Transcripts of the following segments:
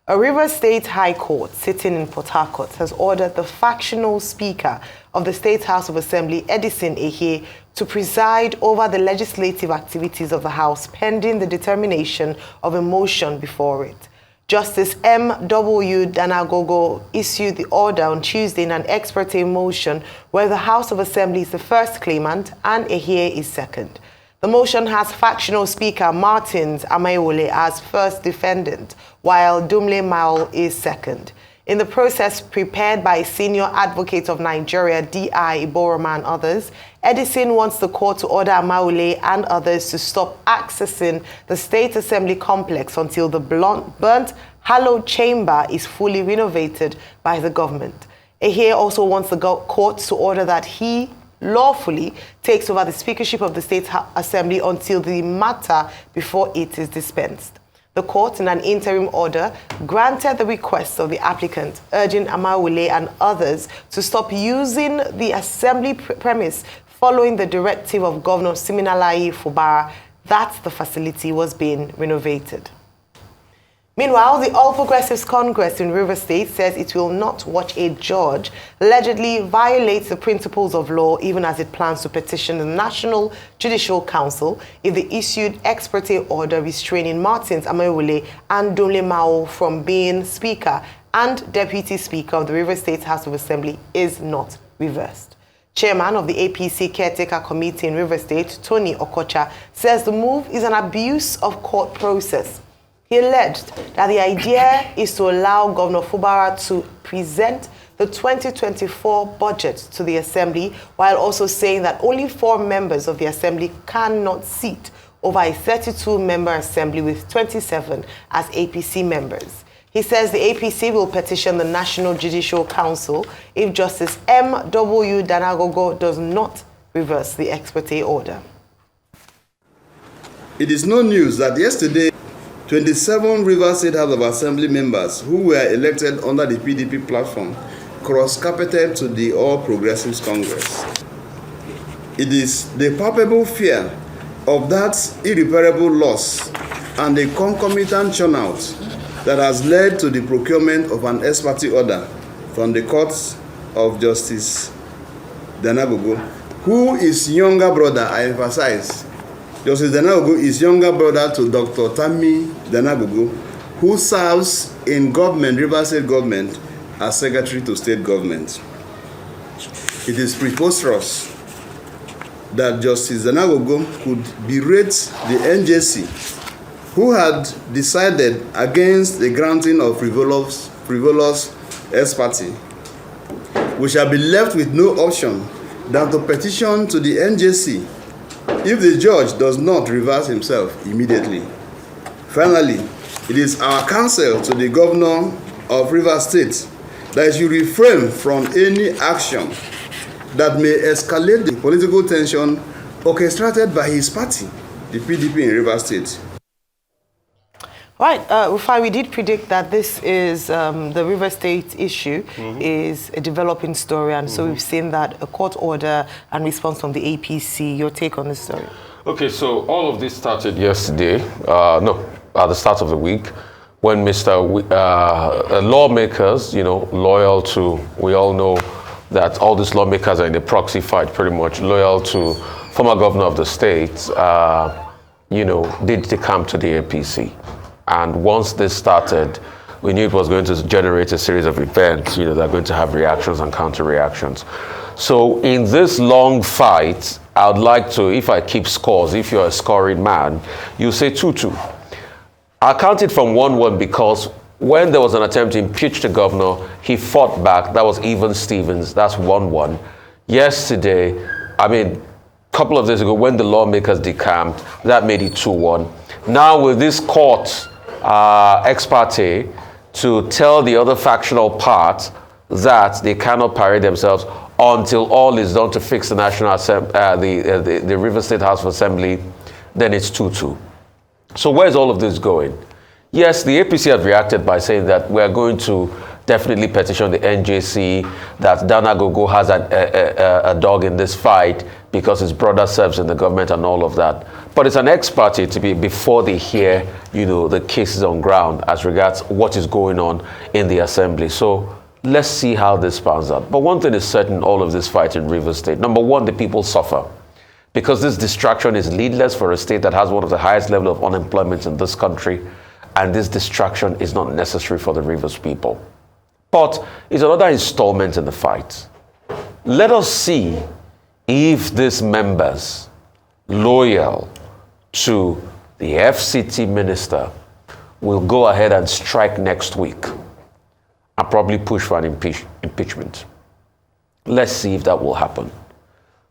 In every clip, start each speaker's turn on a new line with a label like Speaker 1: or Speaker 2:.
Speaker 1: A Rivers State High Court sitting in Port Harcourt has ordered the factional Speaker of the State House of Assembly, Edison Ehie, to preside over the legislative activities of the House pending the determination of a motion before it. Justice M.W. Danagogo issued the order on Tuesday in an ex parte motion where the House of Assembly is the first claimant and Ehie is second. The motion has factional Speaker Martins Amayewole as first defendant, while Dumle Mao is second. In the process prepared by Senior Advocate of Nigeria, D.I. Iboroma and others, Edison wants the court to order Amayewole and others to stop accessing the State Assembly complex until the burnt hallowed chamber is fully renovated by the government. Ehie also wants the court to order that he lawfully takes over the speakership of the State Assembly until the matter before it is dispensed. The court, in an interim order, granted the request of the applicant, urging Amayewole and others to stop using the Assembly premise following the directive of Governor Siminalayi Fubara that the facility was being renovated. Meanwhile, the All Progressives Congress in Rivers State says it will not watch a judge allegedly violate the principles of law even as it plans to petition the National Judicial Council if the issued ex parte order restraining Martins Amayewole and Dumle Mao from being Speaker and Deputy Speaker of the Rivers State House of Assembly is not reversed. Chairman of the APC Caretaker Committee in Rivers State, Tony Okocha, says the move is an abuse of court process. He alleged that the idea is to allow Governor Fubara to present the 2024 budget to the Assembly, while also saying that only 4 members of the Assembly cannot seat over a 32-member Assembly with 27 as APC members. He says the APC will petition the National Judicial Council if Justice M.W. Danagogo does not reverse the ex parte order.
Speaker 2: It is no news that yesterday, 27 Rivers State House of Assembly members who were elected under the PDP platform cross-carpeted to the All Progressives Congress. It is the palpable fear of that irreparable loss and the concomitant churn-out that has led to the procurement of an ex parte order from the courts of Justice Danagogo, who is younger brother, I emphasize. Justice Danagogo is younger brother to Dr. Tammy Danagogo, who serves in government, Rivers State government, as Secretary to State Government. It is preposterous that Justice Danagogo could berate the NJC, who had decided against the granting of frivolous ex parte. We shall be left with no option than to petition to the NJC if the judge does not reverse himself immediately. Finally, it is our counsel to the governor of Rivers State that he should refrain from any action that may escalate the political tension orchestrated by his party, the PDP in Rivers State.
Speaker 1: Right, Rufai, we did predict that this is the River State issue is a developing story, and so we've seen that a court order and response from the APC. Your take on this story?
Speaker 3: Okay, so all of this started yesterday, at the start of the week, when lawmakers, loyal to, we all know that all these lawmakers are in a proxy fight, pretty much loyal to former governor of the state, did decamp to the APC. And once this started, we knew it was going to generate a series of events, that are going to have reactions and counter-reactions. So in this long fight, I would like to, if I keep scores, if you're a scoring man, you say 2-2. I counted from 1-1 because when there was an attempt to impeach the governor, he fought back. That was Even Stevens. That's 1-1. Yesterday, a couple of days ago, when the lawmakers decamped, that made it 2-1. Now with this court ex parte to tell the other factional part that they cannot parade themselves until all is done to fix the National the River State House of Assembly, then it's 2-2. So where's all of this going? Yes, the APC had reacted by saying that we're going to definitely petition the NJC, that Danagogo has a dog in this fight because his brother serves in the government and all of that. But it's an ex parte to be before they hear, the cases on ground as regards what is going on in the assembly. So let's see how this pans out. But one thing is certain, all of this fight in Rivers State. Number one, the people suffer because this distraction is needless for a state that has one of the highest level of unemployment in this country. And this distraction is not necessary for the Rivers people. But it's another installment in the fight. Let us see if these members loyal to the FCT minister will go ahead and strike next week and probably push for an impeachment. Let's see if that will happen.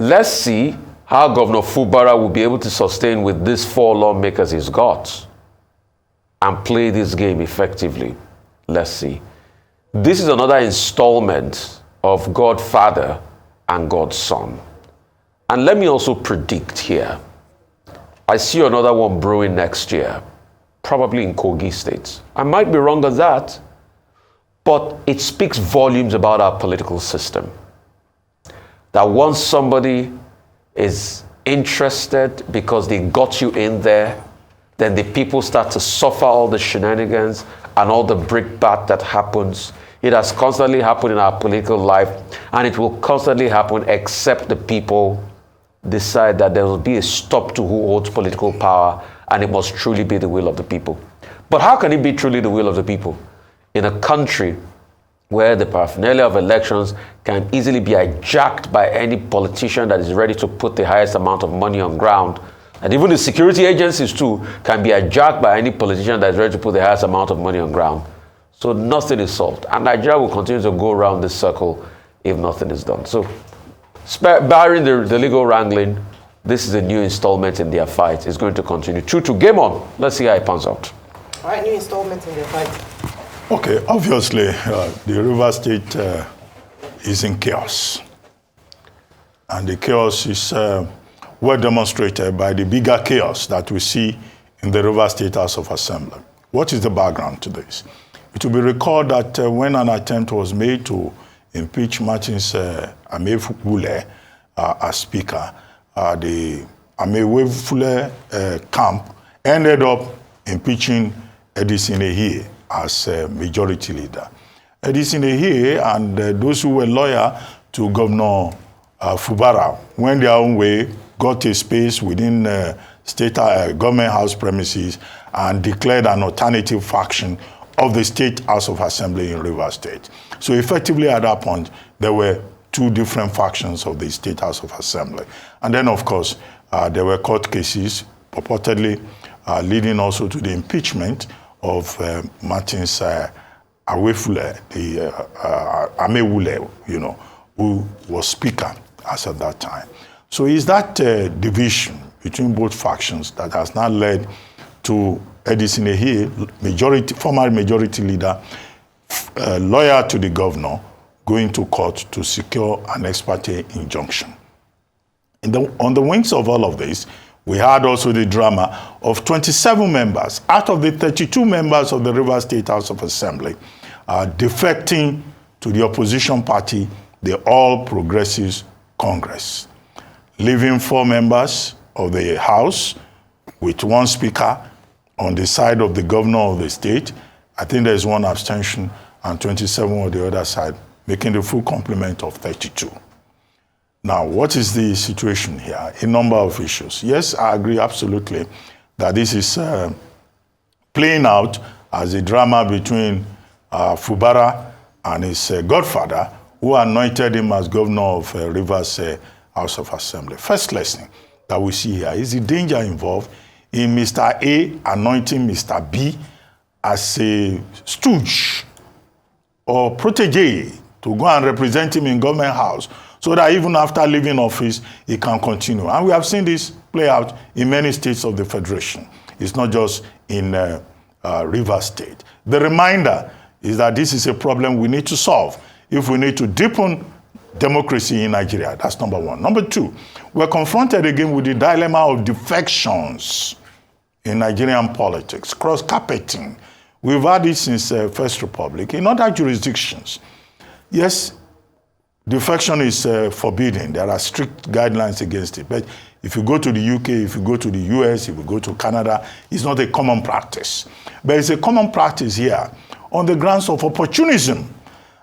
Speaker 3: Let's see how Governor Fubara will be able to sustain with these 4 lawmakers he's got and play this game effectively. Let's see. This is another installment of God Father and God Son. And let me also predict here. I see another one brewing next year, probably in Kogi State. I might be wrong on that, but it speaks volumes about our political system. That once somebody is interested because they got you in there, then the people start to suffer all the shenanigans and all the brickbat that happens. It has constantly happened in our political life, and it will constantly happen except the people decide that there will be a stop to who holds political power, and it must truly be the will of the people. But how can it be truly the will of the people in a country where the paraphernalia of elections can easily be hijacked by any politician that is ready to put the highest amount of money on ground? And even the security agencies too can be hijacked by any politician that is ready to put the highest amount of money on ground. So nothing is solved. And Nigeria will continue to go around this circle if nothing is done. So barring the legal wrangling, this is a new installment in their fight. It's going to continue. True to game on. Let's see how it pans out.
Speaker 1: All right, new installment in their fight.
Speaker 4: Okay, obviously, the Rivers State is in chaos. And the chaos is well demonstrated by the bigger chaos that we see in the Rivers State House of Assembly. What is the background to this? It will be recalled that when an attempt was made to impeach Martins Amewule as Speaker, the Amewule camp ended up impeaching Edison Ehie as Majority Leader. Edison Ehie and those who were loyal to Governor Fubara went their own way, got a space within state government house premises, and declared an alternative faction of the State House of Assembly in Rivers State. So effectively at that point, there were 2 different factions of the State House of Assembly. And then, of course, there were court cases purportedly leading also to the impeachment of Martins Amewule, who was Speaker as at that time. So it's that division between both factions that has now led to Edison Ehie, former Majority Leader, loyal to the governor, going to court to secure an ex parte injunction. On the wings of all of this, we had also the drama of 27 members out of the 32 members of the Rivers State House of Assembly defecting to the opposition party, the All Progressives Congress, leaving 4 members of the House with 1 speaker on the side of the governor of the state. I think there's 1 abstention and 27 on the other side, making the full complement of 32. Now, what is the situation here? A number of issues. Yes, I agree absolutely that this is playing out as a drama between Fubara and his godfather, who anointed him as governor of Rivers House of Assembly. First lesson that we see here is the danger involved in Mr. A anointing Mr. B as a stooge or protege to go and represent him in government house, so that even after leaving office, he can continue. And we have seen this play out in many states of the Federation. It's not just in Rivers State. The reminder is that this is a problem we need to solve if we need to deepen democracy in Nigeria. That's number 1. Number 2, we're confronted again with the dilemma of defections in Nigerian politics, cross-carpeting. We've had it since First Republic in other jurisdictions. Yes, defection is forbidden. There are strict guidelines against it. But if you go to the UK, if you go to the US, if you go to Canada, it's not a common practice. But it's a common practice here on the grounds of opportunism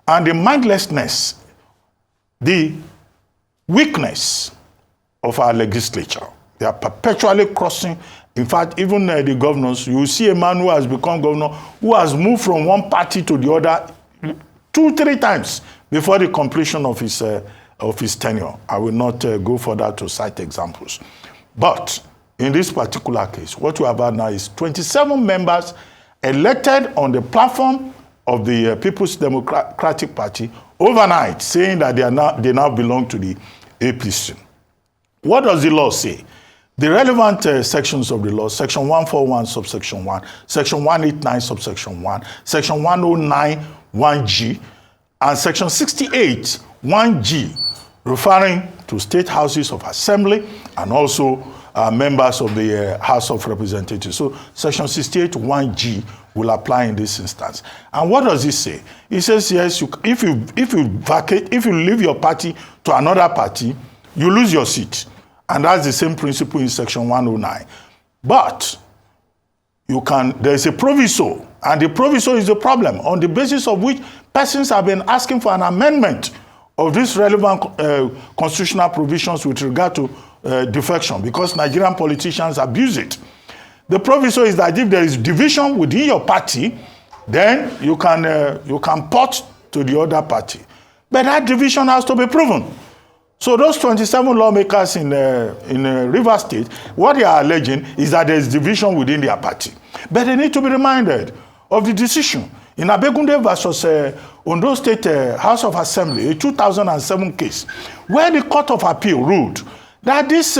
Speaker 4: and the mindlessness, the weakness of our legislature. They are perpetually crossing. In fact, even the governors, you see a man who has become governor who has moved from one party to the other 2-3 times before the completion of his tenure. I will not go further to cite examples. But in this particular case, what we have had now is 27 members elected on the platform of the People's Democratic Party overnight, saying that they now belong to the APC. What does the law say? The relevant sections of the law, section 141 subsection 1, section 189 subsection 1, section 109 1G, and section 68 1G, referring to state houses of assembly and also members of the House of Representatives. So section 68 1G will apply in this instance. And what does it say? It says, yes, if you leave your party to another party, you lose your seat. And that's the same principle in section 109. But there's a proviso, and the proviso is the problem, on the basis of which persons have been asking for an amendment of these relevant constitutional provisions with regard to defection, because Nigerian politicians abuse it. The proviso is that if there is division within your party, then you can port to the other party. But that division has to be proven. So those 27 lawmakers in Rivers State, what they are alleging is that there is division within their party. But they need to be reminded of the decision in Abegunde versus Ondo State House of Assembly, a 2007 case, where the Court of Appeal ruled that this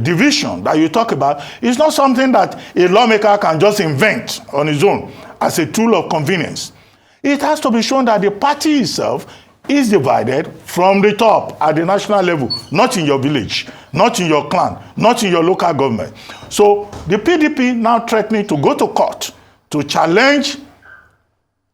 Speaker 4: division that you talk about is not something that a lawmaker can just invent on his own as a tool of convenience. It has to be shown that the party itself is divided from the top at the national level, not in your village, not in your clan, not in your local government. So the PDP now threatening to go to court to challenge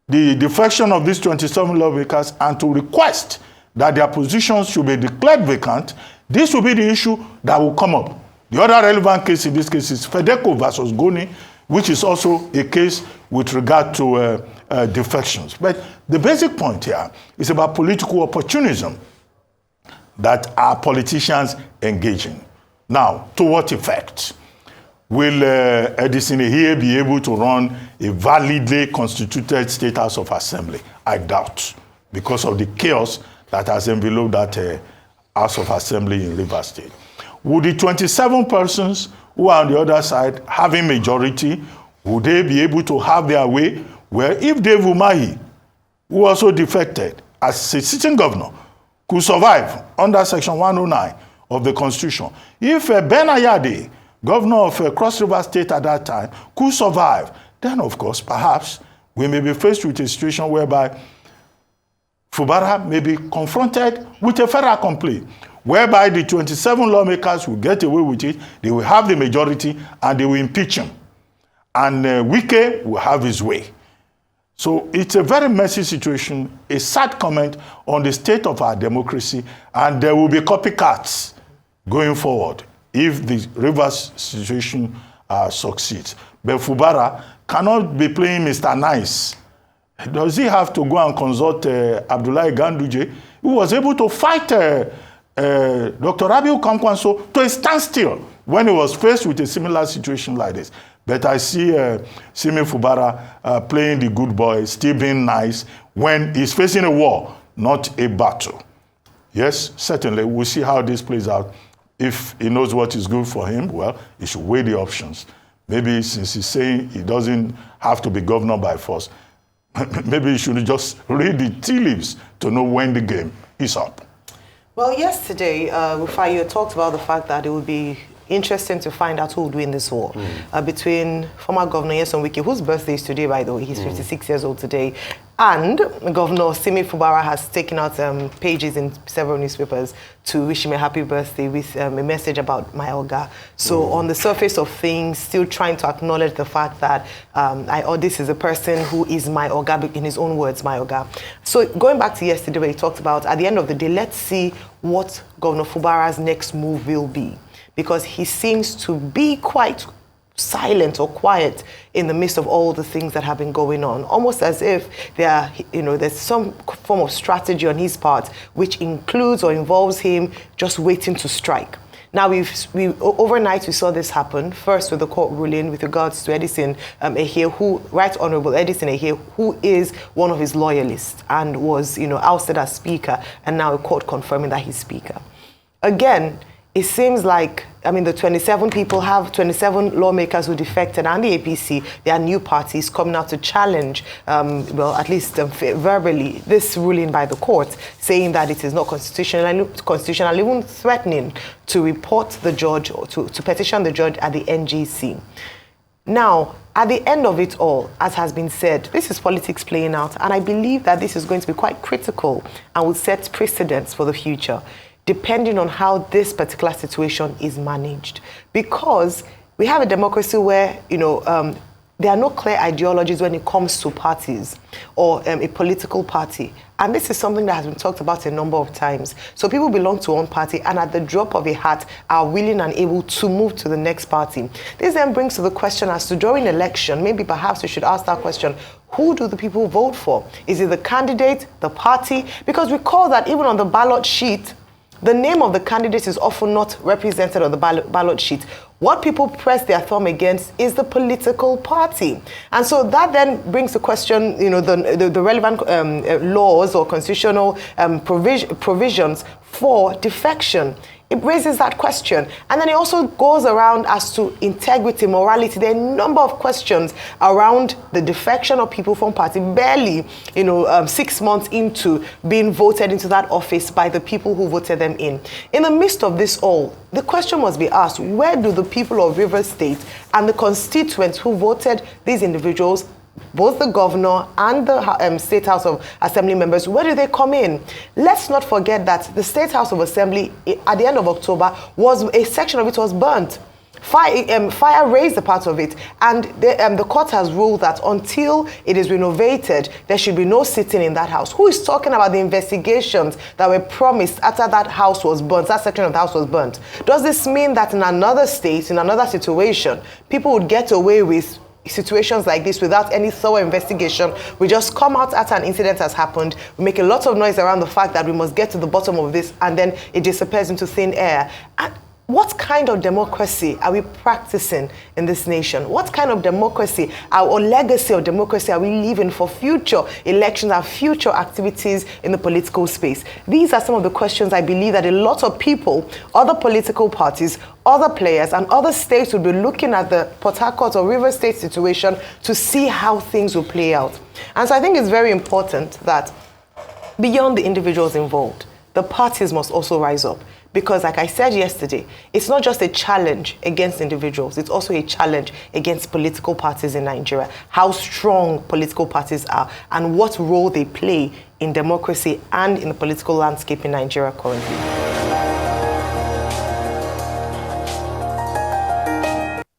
Speaker 4: the defection of these 27 lawmakers and to request that their positions should be declared vacant. This will be the issue that will come up. The other relevant case in this case is Fedeco versus Goni, which is also a case with regard to defections. But the basic point here is about political opportunism that our politicians engage in. Now, to what effect? Will Edison Ehie be able to run a validly constituted State House of Assembly? I doubt, because of the chaos that has enveloped that House of Assembly in Rivers State. Would the 27 persons who are on the other side having majority, would they be able to have their way? Well, if Dave Umahi, who also defected as a sitting governor, could survive under Section 109 of the Constitution, if Ben Ayade, governor of Cross River State at that time, could survive, then of course, perhaps we may be faced with a situation whereby Fubara may be confronted with a fait accompli, whereby the 27 lawmakers will get away with it, they will have the majority, and they will impeach him. And Wike will have his way. So it's a very messy situation, a sad comment on the state of our democracy, and there will be copycats going forward if the Rivers situation succeeds. But Fubara cannot be playing Mr. Nice. Does he have to go and consult Abdullahi Ganduje, who was able to fight Dr. Rabiu Kwankwanso to a standstill when he was faced with a similar situation like this? But I see Simi Fubara playing the good boy, still being nice, when he's facing a war, not a battle. Yes, certainly, we'll see how this plays out. If he knows what is good for him, well, he should weigh the options. Maybe since he's saying he doesn't have to be governor by force, maybe he should just read the tea leaves to know when the game is up.
Speaker 1: Well, yesterday, Rufai, talked about the fact that it would be interesting to find out who would win this war between former Governor Nyesom Wike, whose birthday is today, by the way. He's 56 years old today, And Governor Simi Fubara has taken out pages in several newspapers to wish him a happy birthday with a message about my Oga. So on the surface of things, still trying to acknowledge the fact that this is a person who is my Oga, in his own words, my Oga. So going back to yesterday where he talked about, at the end of the day, let's see what Governor Fubara's next move will be. Because he seems to be quite silent or quiet in the midst of all the things that have been going on, almost as if there's some form of strategy on his part which includes or involves him just waiting to strike. Now, overnight we saw this happen, first with the court ruling with regards to Edison Ehie, Right Honorable Edison Ehie, who is one of his loyalists and was ousted as speaker, and now a court confirming that he's speaker. Again, it seems like, the 27 lawmakers who defected and the APC, they are new parties coming out to challenge, at least verbally, this ruling by the court, saying that it is not constitutional, even threatening to report the judge or to petition the judge at the NJC. Now, at the end of it all, as has been said, this is politics playing out, and I believe that this is going to be quite critical and will set precedents for the future, depending on how this particular situation is managed. Because we have a democracy where, there are no clear ideologies when it comes to parties or a political party. And this is something that has been talked about a number of times. So people belong to one party and at the drop of a hat are willing and able to move to the next party. This then brings to the question as to during election, maybe perhaps we should ask that question, who do the people vote for? Is it the candidate, the party? Because recall that even on the ballot sheet, the name of the candidate is often not represented on the ballot sheet. What people press their thumb against is the political party. And so that then brings the question, the relevant laws or constitutional provisions for defection. It raises that question. And then it also goes around as to integrity, morality. There are a number of questions around the defection of people from party, barely, 6 months into being voted into that office by the people who voted them in. In the midst of this all, the question must be asked, where do the people of Rivers State and the constituents who voted these individuals, both the governor and the State House of Assembly members, where do they come in? Let's not forget that the State House of Assembly, at the end of October, a section of it was burnt. Fire raised a part of it, and the court has ruled that until it is renovated, there should be no sitting in that house. Who is talking about the investigations that were promised after that house was burnt, that section of the house was burnt? Does this mean that in another state, in another situation, people would get away with situations like this without any thorough investigation? We just come out after an incident has happened, we make a lot of noise around the fact that we must get to the bottom of this, and then it disappears into thin air. And what kind of democracy are we practicing in this nation? What kind of democracy or legacy of democracy are we leaving for future elections and future activities in the political space? These are some of the questions I believe that a lot of people, other political parties, other players, and other states will be looking at the Port Harcourt or Rivers State situation to see how things will play out. And so I think it's very important that beyond the individuals involved, the parties must also rise up. Because like I said yesterday, it's not just a challenge against individuals, it's also a challenge against political parties in Nigeria, how strong political parties are and what role they play in democracy and in the political landscape in Nigeria currently.